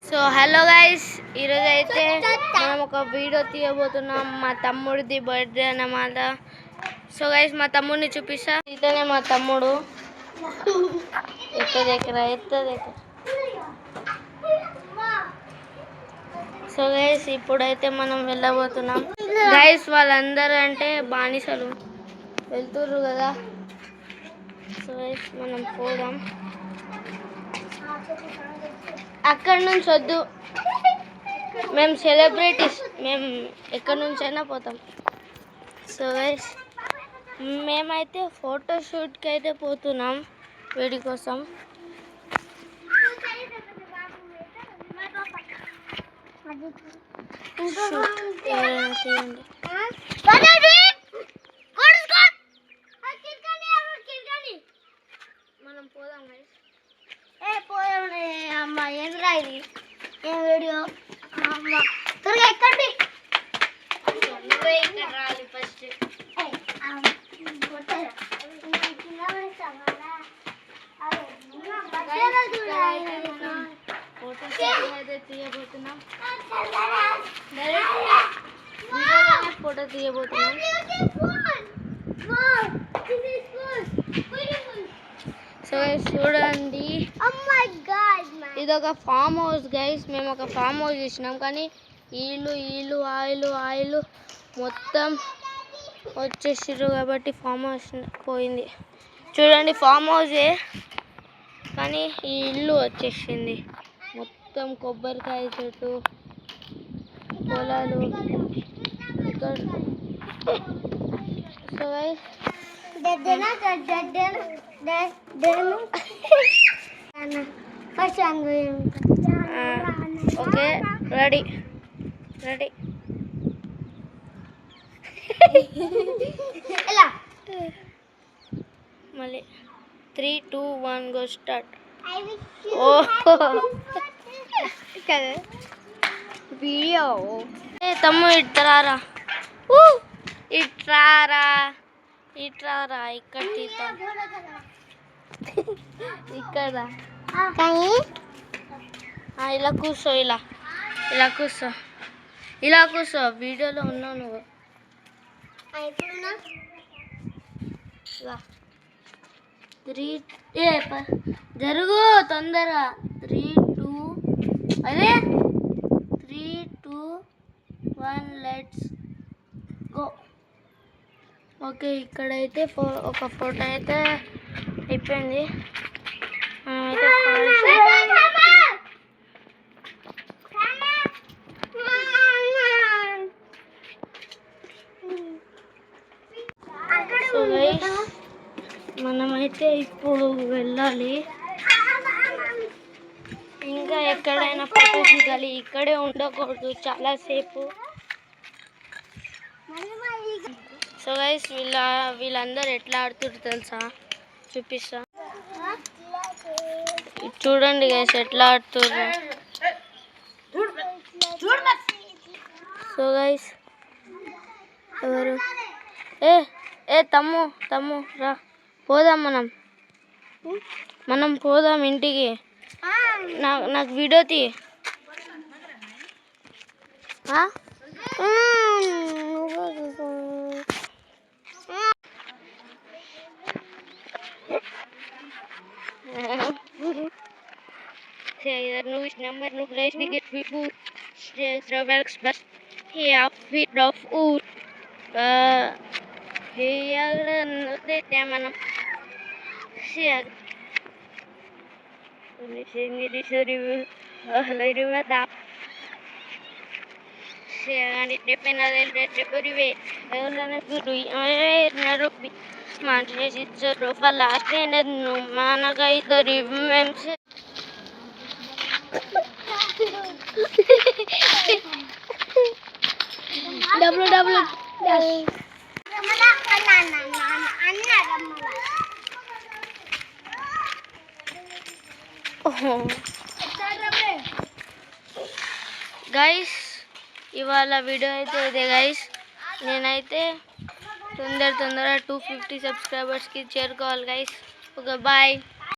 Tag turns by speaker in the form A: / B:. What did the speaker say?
A: So hello guys, ఈరోజు అయితే మనం ఒక వీడియో తీయబోతున్నాం. మా తమ్ముడిది బర్త్డే అన్నమాట. సో గైస్, మా తమ్ముడిని చూపిస్తా. ఇతనే మా తమ్ముడు. సో గైస్, ఇప్పుడైతే మనం వెళ్ళబోతున్నాం. గైస్, వాళ్ళందరూ అంటే బానిసలు వెళ్తుర్రు కదా. సో గైస్, మనం పోదాం. అక్కడి నుంచి వద్దు, మేము సెలబ్రిటీస్, మేము ఎక్కడి నుంచి అయినా పోతాం. సో గైస్, మేమైతే ఫోటోషూట్కి అయితే పోతున్నాం వీడి కోసం. మనం పోదాం గైస్. అమ్మ ఏంద్రా ఇది, ఏం వీడియో అమ్మ త్వరగా ఎక్కండి. రాలి ఫస్ట్ ఫోటో తీయబోతున్నాం. సో చూడండి, ఇదొక ఫామ్ హౌస్ గైస్. మేము ఒక ఫామ్ హౌస్ చూసినాం, కానీ ఇల్లు ఆయిల్ మొత్తం వచ్చేసారు కాబట్టి ఫామ్ హౌస్ పోయింది. చూడండి, ఫామ్ హౌసే కానీ ఈ ఇల్లు వచ్చేసింది. మొత్తం కొబ్బరికాయ చెట్టు, పొలాలు ఇక్కడ. సో గైస్, ఓకే, రెడీ మళ్ళీ 3, 2, 1 గో స్టార్ట్. వీడియో తమ్ము ఇట్రారా, ఇట్రారా ఇక్కడ తీద్దాం. ఇక్కడ ఇలా కూర్చో, ఇలా కూర్చో. వీడియోలో ఉన్నావు నువ్వు. జరుగు తొందరగా. 3, 2, 1 లెట్స్ గో. ఓకే, ఇక్కడైతే ఒక ఫోటో అయితే అయిపోయింది. మనమైతే ఇప్పుడు వెళ్ళాలి. ఇంకా ఎక్కడైనా ఫోటో దిగాలి, ఇక్కడే ఉండకూడదు చాలాసేపు. సో గైస్, వీళ్ళందరూ ఎట్లా ఆడుతున్నారు తెలుసా, చూపిస్తా. చూడండి గైస్, ఎట్లా ఆడుతున్నారు. సో గైస్, ఎవరు ఏ తమ్ము రా, పోదాం మనం పోదాం ఇంటికి. నాకు వీడియో తీ. Nummer get people travels but here feet of wood. Here the man here. Sing it is a review. Lady with that. And it depends on the way. I don't know to do it. Mantis is a rofa last and no man a guy the review. WW guys, ఇవాళ video అయితే ఇదే guys. నేనైతే తొందరగా 250 సబ్స్క్రైబర్స్కి చేరుకోవాలి guys. Okay, bye.